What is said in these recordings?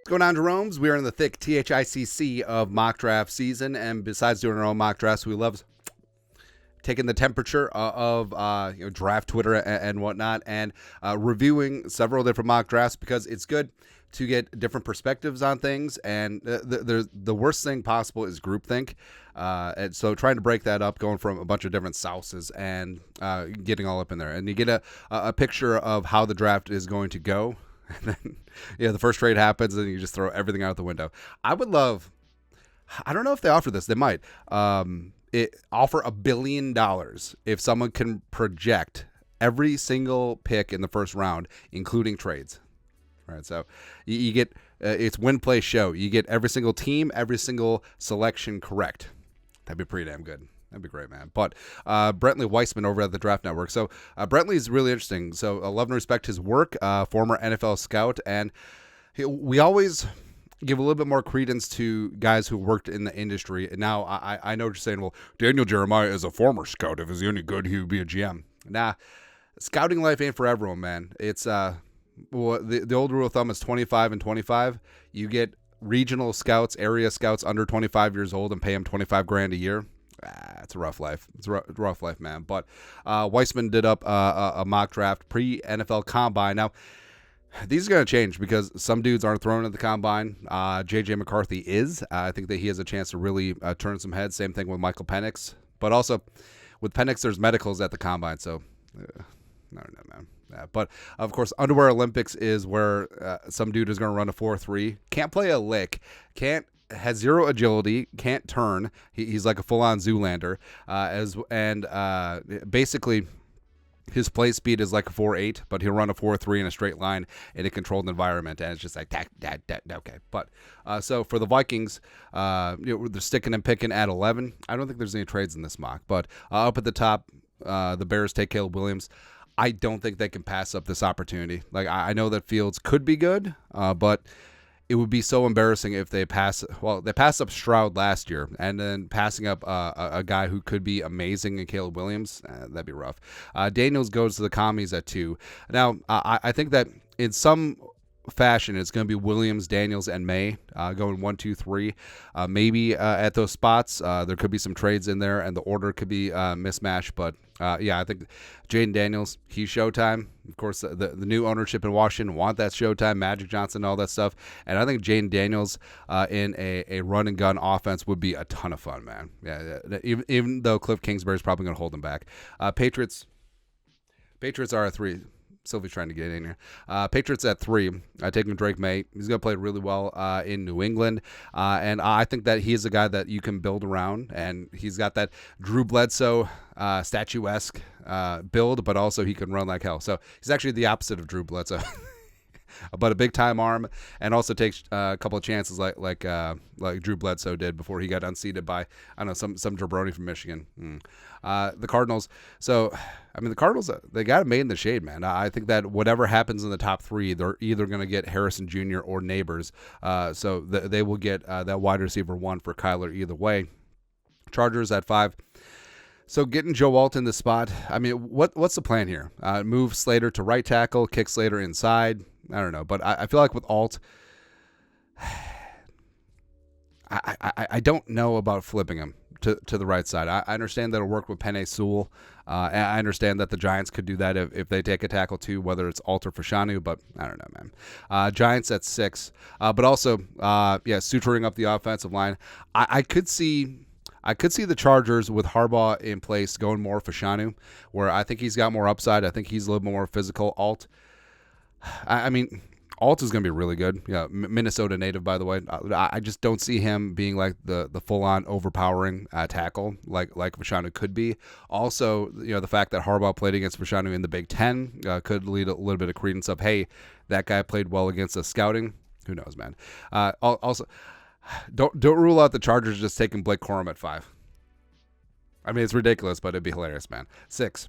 What's going on, Jeromes? We are in the thick THICC of mock draft season, and besides doing our own mock drafts, we love taking the temperature of draft Twitter and whatnot, and reviewing several different mock drafts because it's good to get different perspectives on things. And the worst thing possible is groupthink, and so trying to break that up, going from a bunch of different sources and getting all up in there, and you get a picture of how the draft is going to go. And then, the first trade happens, and you just throw everything out the window. I would love. I don't know if they offer this. They might. Offer $1 billion if someone can project every single pick in the first round, including trades. All right, so you get it's win, play, show. You get every single team, every single selection correct. That'd be pretty damn good. That'd be great, man. But Brentley Weissman over at the Draft Network. So Brentley is really interesting. So I love and respect his work, former NFL scout. And we always give a little bit more credence to guys who worked in the industry. And now I know what you're saying, well, Daniel Jeremiah is a former scout. If he's any good, he would be a GM. Nah, scouting life ain't for everyone, man. It's the old rule of thumb is 25 and 25. You get regional scouts, area scouts under 25 years old and pay them $25,000 a year. It's a rough life. It's a rough life, man. But Weissman did up a mock draft pre-NFL Combine. Now, these are going to change because some dudes aren't thrown at the Combine. JJ McCarthy is. I think that he has a chance to really turn some heads. Same thing with Michael Penix. But also, with Penix, there's medicals at the Combine. So, no, man. But, of course, Underwear Olympics is where some dude is going to run a 4.3. Can't play a lick. Has zero agility, can't turn. He's like a full-on Zoolander. Basically, his play speed is like a 4.8, but he'll run a 4.3 in a straight line in a controlled environment, and it's just like, okay. But so for the Vikings, they're sticking and picking at 11. I don't think there's any trades in this mock, but up at the top, the Bears take Caleb Williams. I don't think they can pass up this opportunity. Like, I know that Fields could be good, but it would be so embarrassing if they pass. Well, they passed up Stroud last year, and then passing up a guy who could be amazing in Caleb Williams. That'd be rough. Daniels goes to the commies at 2. Now, I think that in some fashion, it's going to be Williams, Daniels, and May going 1, 2, 3. Maybe at those spots, there could be some trades in there, and the order could be mismatched. But I think Jaden Daniels, he's Showtime. Of course, the new ownership in Washington want that Showtime, Magic Johnson, all that stuff. And I think Jaden Daniels in a run and gun offense would be a ton of fun, man. Yeah. Even though Cliff Kingsbury's probably going to hold him back. Patriots are at 3. Sylvie's trying to get in here. Patriots at 3. Taking Drake May. He's going to play really well in New England. And I think that he is a guy that you can build around. And he's got that Drew Bledsoe statuesque build, but also he can run like hell. So he's actually the opposite of Drew Bledsoe. But a big time arm, and also takes a couple of chances like Drew Bledsoe did before he got unseated by, I don't know, some jabroni from Michigan. The Cardinals. So, I mean, the Cardinals, they got it made in the shade, man. I think that whatever happens in the top 3, they're either going to get Harrison Jr. or Neighbors. So they will get that wide receiver 1 for Kyler either way. Chargers at 5. So getting Joe Alt in the spot, I mean, what's the plan here? Move Slater to right tackle, kick Slater inside. I don't know, but I feel like with Alt, I don't know about flipping him to the right side. I understand that it'll work with Penei Sewell. And I understand that the Giants could do that if they take a tackle too, whether it's Alt or Fashanu, but I don't know, man. Giants at 6, but also, suturing up the offensive line. I could see the Chargers with Harbaugh in place going more Fashanu, where I think he's got more upside. I think he's a little more physical. Alt, I mean, Alt is going to be really good. Yeah, Minnesota native, by the way. I just don't see him being like the full-on overpowering tackle like Fashanu could be. Also, the fact that Harbaugh played against Fashanu in the Big Ten could lead a little bit of credence of, hey, that guy played well against us scouting. Who knows, man? Also, don't rule out the Chargers just taking Blake Corum at 5. I mean, it's ridiculous, but it'd be hilarious, man. 6.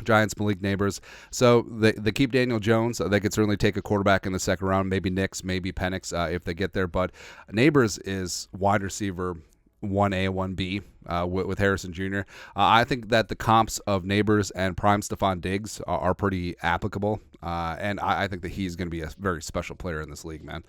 Giants, Malik Neighbors. So they keep Daniel Jones. They could certainly take a quarterback in the second round, maybe Nix, maybe Penix if they get there. But Neighbors is wide receiver 1A, 1B with Harrison Jr. I think that the comps of Neighbors and Prime Stephon Diggs are pretty applicable, and I think that he's going to be a very special player in this league, man.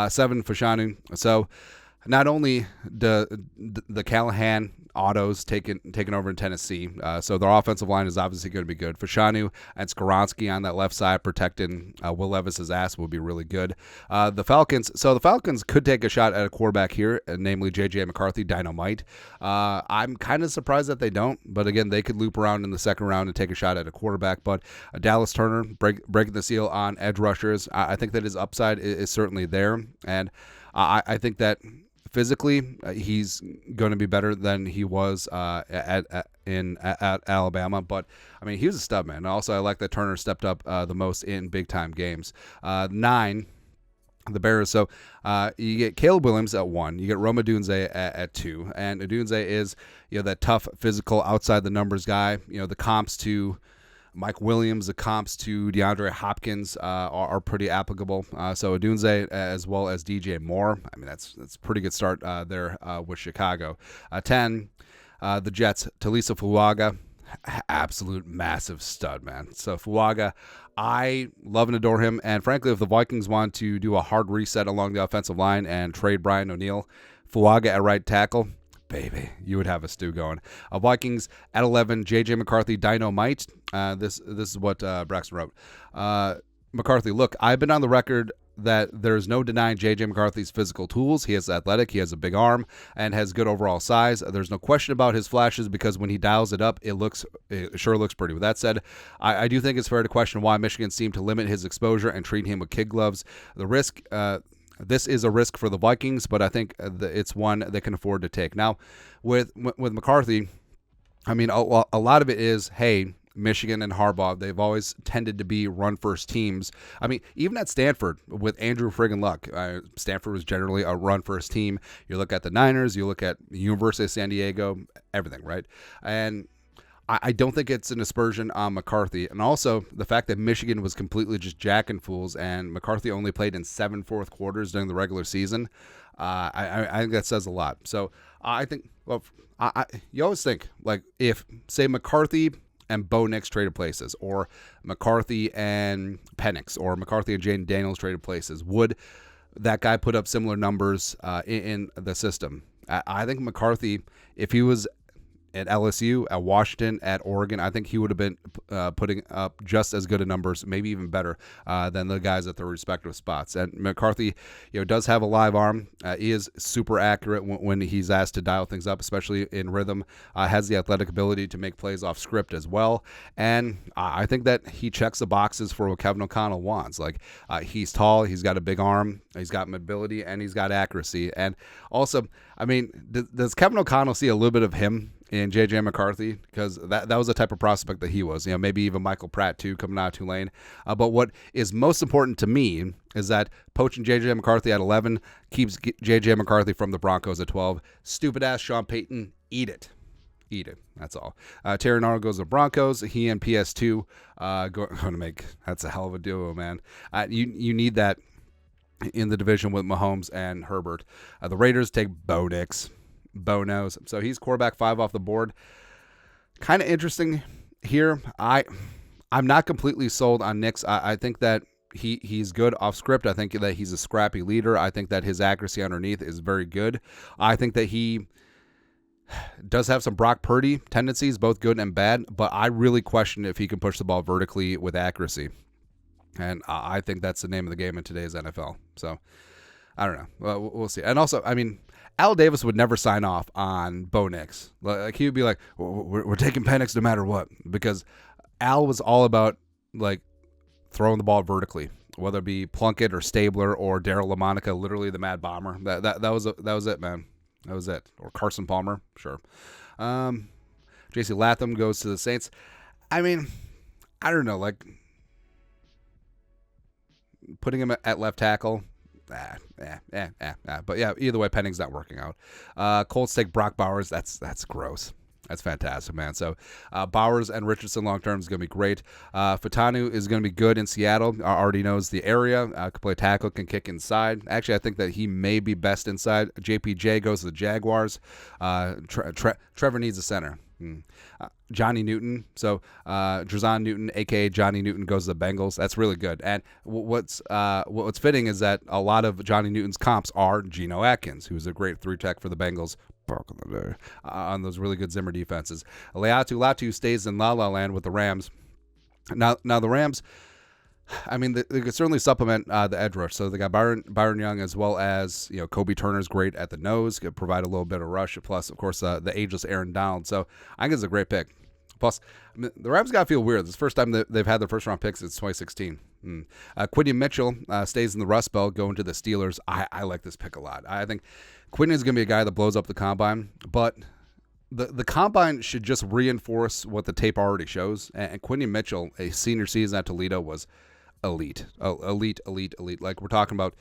7, Fashanu. So not only the Callahan autos taken over in Tennessee, so their offensive line is obviously going to be good. Fashanu and Skoronski on that left side protecting Will Levis's ass will be really good. The Falcons could take a shot at a quarterback here, namely JJ McCarthy, Dynamite. I'm kind of surprised that they don't, but again, they could loop around in the second round and take a shot at a quarterback. But Dallas Turner breaking the seal on edge rushers, I think that his upside is certainly there, and I think that physically, he's going to be better than he was at Alabama. But, I mean, he was a stud, man. Also, I like that Turner stepped up the most in big-time games. 9, the Bears. So you get Caleb Williams at 1. You get Rome Odunze at 2. And Odunze is, that tough, physical, outside-the-numbers guy. The comps to Mike Williams, the comps to DeAndre Hopkins are pretty applicable. So Odunze as well as DJ Moore. I mean, that's a pretty good start there with Chicago. 10, the Jets, Talisa Fuaga, absolute massive stud, man. So Fuaga, I love and adore him. And frankly, if the Vikings want to do a hard reset along the offensive line and trade Brian O'Neill, Fuaga at right tackle, baby, you would have a stew going. Vikings at 11, JJ McCarthy, Dynamite. This is what Braxton wrote. McCarthy, look, I've been on the record that there's no denying JJ McCarthy's physical tools. He is athletic, he has a big arm, and has good overall size. There's no question about his flashes because when he dials it up, it sure looks pretty. With that said, I do think it's fair to question why Michigan seemed to limit his exposure and treat him with kid gloves. The risk... This is a risk for the Vikings, but I think it's one they can afford to take. Now, with McCarthy, I mean, a lot of it is, hey, Michigan and Harbaugh, they've always tended to be run-first teams. I mean, even at Stanford with Andrew friggin' Luck, Stanford was generally a run-first team. You look at the Niners, you look at the University of San Diego, everything, right? And I don't think it's an aspersion on McCarthy. And also, the fact that Michigan was completely just jacking fools and McCarthy only played in 7 fourth quarters during the regular season, I think that says a lot. So I think, well, you always think, like, if, say, McCarthy and Bo Nix traded places, or McCarthy and Penix, or McCarthy and Jaden Daniels traded places, would that guy put up similar numbers in the system? I think McCarthy, if he was at LSU, at Washington, at Oregon, I think he would have been putting up just as good a numbers, maybe even better than the guys at their respective spots. And McCarthy, does have a live arm. He is super accurate when he's asked to dial things up, especially in rhythm. Has the athletic ability to make plays off script as well. And I think that he checks the boxes for what Kevin O'Connell wants. Like, he's tall, he's got a big arm, he's got mobility, and he's got accuracy. And also, I mean, does Kevin O'Connell see a little bit of him in JJ McCarthy? Because that was the type of prospect that he was. Maybe even Michael Pratt too, coming out of Tulane. But what is most important to me is that poaching JJ McCarthy at 11 keeps JJ McCarthy from the Broncos at 12. Stupid ass Sean Payton, eat it. That's all. Terry Naro goes to the Broncos. He and PS2 going to make, that's a hell of a duo, man. You need that in the division with Mahomes and Herbert. The Raiders take Bo Nix. Bo knows. So he's quarterback 5 off the board. Kind of interesting here. I'm not completely sold on Nix. I think that he's good off script. I think that he's a scrappy leader. I think that his accuracy underneath is very good. I think that he does have some Brock Purdy tendencies, both good and bad, but I really question if he can push the ball vertically with accuracy. And I think that's the name of the game in today's NFL. So I don't know. Well, we'll see. And also, I mean, Al Davis would never sign off on Bo Nix. Like, he would be like, we're taking Penix no matter what, because Al was all about, like, throwing the ball vertically, whether it be Plunkett or Stabler or Darryl LaMonica, literally the Mad Bomber. That was it, man. That was it. Or Carson Palmer, sure. J.C. Latham goes to the Saints. I mean, I don't know, like, putting him at left tackle, But yeah, either way, Penning's not working out. Colts take Brock Bowers. That's gross. That's fantastic, man. So Bowers and Richardson long-term is going to be great. Fatanu is going to be good in Seattle. Already knows the area. Can play tackle, can kick inside. Actually, I think that he may be best inside. JPJ goes to the Jaguars. Trevor needs a center. Johnny Newton. So Drazon Newton, a.k.a. Johnny Newton, goes to the Bengals. That's really good. And what's fitting is that a lot of Johnny Newton's comps are Geno Atkins, who's a great 3-tech for the Bengals on those really good Zimmer defenses. Latu stays in La La Land with the Rams. Now the Rams, I mean, they could certainly supplement the edge rush. So they got Byron Young, as well as Kobe Turner's great at the nose, could provide a little bit of rush. Plus, of course, the ageless Aaron Donald. So I think it's a great pick. Plus, I mean, the Rams got to feel weird. This is the first time they've had their first round picks since 2016. Quinton Mitchell stays in the Rust Belt, going to the Steelers. I like this pick a lot. I think Quinton is going to be a guy that blows up the combine, but the combine should just reinforce what the tape already shows. And Quinton Mitchell, a senior season at Toledo, was elite. Like we're talking about,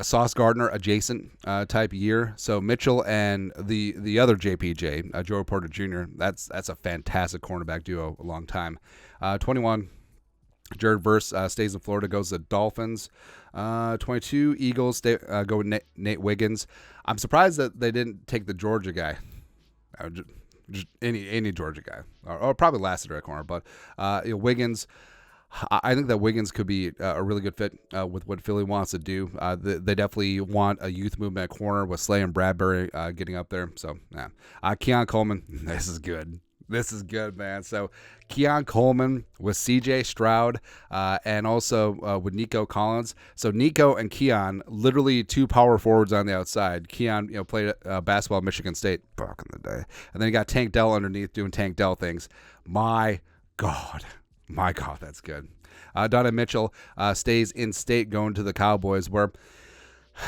Sauce Gardner adjacent type year. So Mitchell and the other JPJ, Joe Porter Jr., that's a fantastic cornerback duo a long time. 21, Jared Verse stays in Florida, goes to the Dolphins. 22, Eagles go with Nate Wiggins. I'm surprised that they didn't take the Georgia guy. Just any Georgia guy, or probably Lassiter at corner, but Wiggins. I think that Wiggins could be a really good fit with what Philly wants to do. They definitely want a youth movement at corner with Slay and Bradbury getting up there. So, yeah. Keon Coleman, this is good. This is good, man. So, Keon Coleman with C.J. Stroud and also with Nico Collins. So, Nico and Keon, literally two power forwards on the outside. Keon, played basketball at Michigan State back in the day. And then you got Tank Dell underneath doing Tank Dell things. My God, that's good. Donovan Mitchell stays in state, going to the Cowboys, where,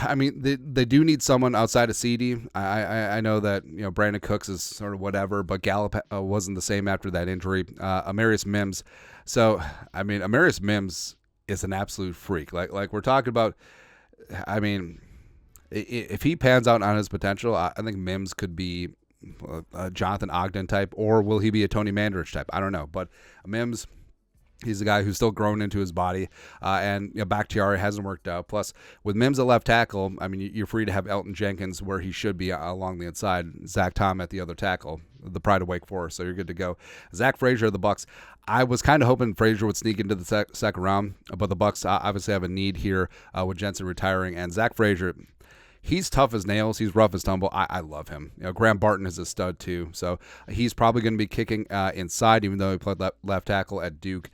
I mean, they do need someone outside of CD. I know that Brandon Cooks is sort of whatever, but Gallup wasn't the same after that injury. Amarius Mims. So, I mean, Amarius Mims is an absolute freak. Like we're talking about, I mean, if he pans out on his potential, I think Mims could be a Jonathan Ogden type, or will he be a Tony Mandarich type? I don't know. But Mims, he's a guy who's still grown into his body, and Bakhtiari hasn't worked out. Plus, with Mims at left tackle, I mean, you're free to have Elton Jenkins where he should be along the inside, Zach Tom at the other tackle, the pride of Wake Forest, so you're good to go. Zach Frazier of the Bucks. I was kind of hoping Frazier would sneak into the second round, but the Bucks obviously have a need here with Jensen retiring, and Zach Frazier, he's tough as nails. He's rough as tumble. I love him. Graham Barton is a stud too, so he's probably going to be kicking inside, even though he played left tackle at Duke.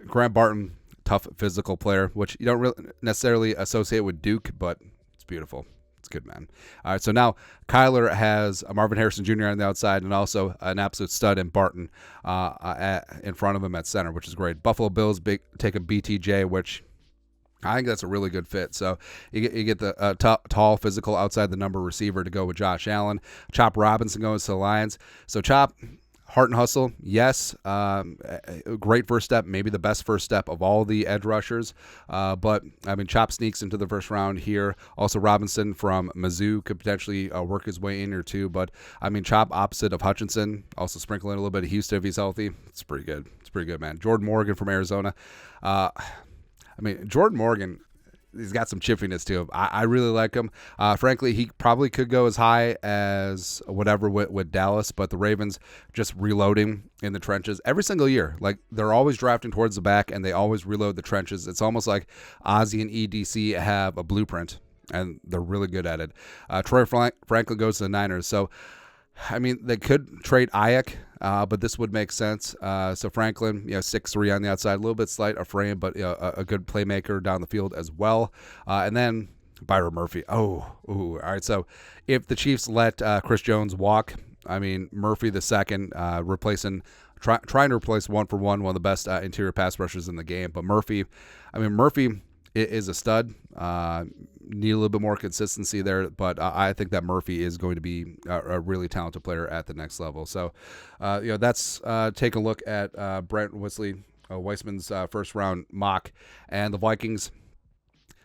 Graham Barton, tough physical player, which you don't really necessarily associate with Duke, but it's beautiful. It's good, man. All right, so now Kyler has Marvin Harrison Jr. on the outside, and also an absolute stud in Barton in front of him at center, which is great. Buffalo Bills take a BTJ, which I think that's a really good fit. So you get the tall, physical, outside the number receiver to go with Josh Allen. Chop Robinson goes to the Lions. So Chop, heart and hustle, yes. Great first step, maybe the best first step of all the edge rushers. But, I mean, Chop sneaks into the first round here. Also, Robinson from Mizzou could potentially work his way in here too. But, I mean, Chop opposite of Hutchinson, also sprinkle in a little bit of Houston if he's healthy. It's pretty good. It's pretty good, man. Jordan Morgan from Arizona. I mean, Jordan Morgan, he's got some chipiness to him. I really like him. Frankly, he probably could go as high as whatever with Dallas, but the Ravens just reloading in the trenches every single year. Like, they're always drafting towards the back, and they always reload the trenches. It's almost like Ozzie and EDC have a blueprint, and they're really good at it. Troy Franklin goes to the Niners. So, I mean, they could trade Ayuk, but this would make sense. So Franklin, 6'3" on the outside, a little bit slight of frame, but a good playmaker down the field as well. And then Byron Murphy. All right. So if the Chiefs let Chris Jones walk, I mean, Murphy the second, trying to replace one of the best interior pass rushers in the game. But Murphy is a stud. Need a little bit more consistency there, but I think that Murphy is going to be a really talented player at the next level. So, that's take a look at Brent Weissman's first round mock and the Vikings.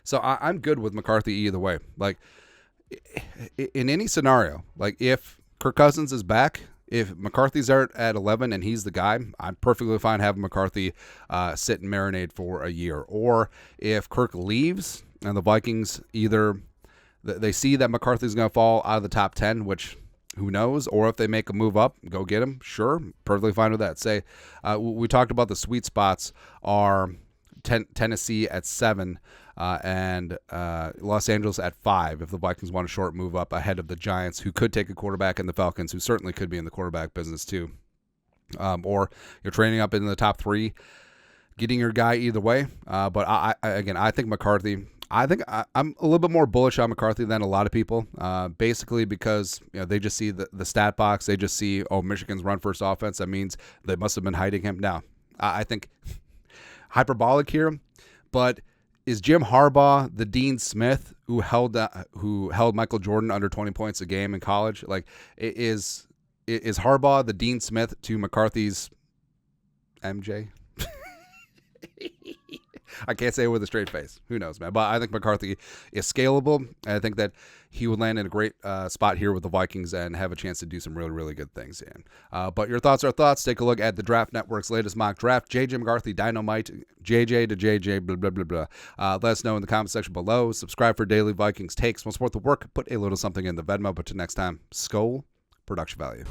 So I'm good with McCarthy either way. Like, in any scenario, like if Kirk Cousins is back, If McCarthy's there at 11 and he's the guy, I'm perfectly fine having McCarthy sit and marinate for a year. Or if Kirk leaves and the Vikings either they see that McCarthy's going to fall out of the top 10, which who knows, or if they make a move up, go get him. Sure, perfectly fine with that. Say, we talked about the sweet spots are Tennessee at 7 and Los Angeles at 5 if the Vikings want a short move up ahead of the Giants, who could take a quarterback, and the Falcons, who certainly could be in the quarterback business too. Or you're training up into the top 3, getting your guy either way. But I think McCarthy. I'm a little bit more bullish on McCarthy than a lot of people, basically because they just see the stat box. They just see, Michigan's run first offense. That means they must have been hiding him. Now, I think hyperbolic here, but is Jim Harbaugh the Dean Smith who held Michael Jordan under 20 points a game in college? Like, is Harbaugh the Dean Smith to McCarthy's MJ? I can't say it with a straight face. Who knows, man? But I think McCarthy is scalable. And I think that he would land in a great spot here with the Vikings and have a chance to do some really, really good things. But your thoughts are thoughts. Take a look at the Draft Network's latest mock draft. JJ McCarthy, Dynamite, JJ to JJ, blah, blah, blah, blah. Let us know in the comment section below. Subscribe for daily Vikings takes. Want to support the work? Put a little something in the Venmo. But till next time, Skol, production value.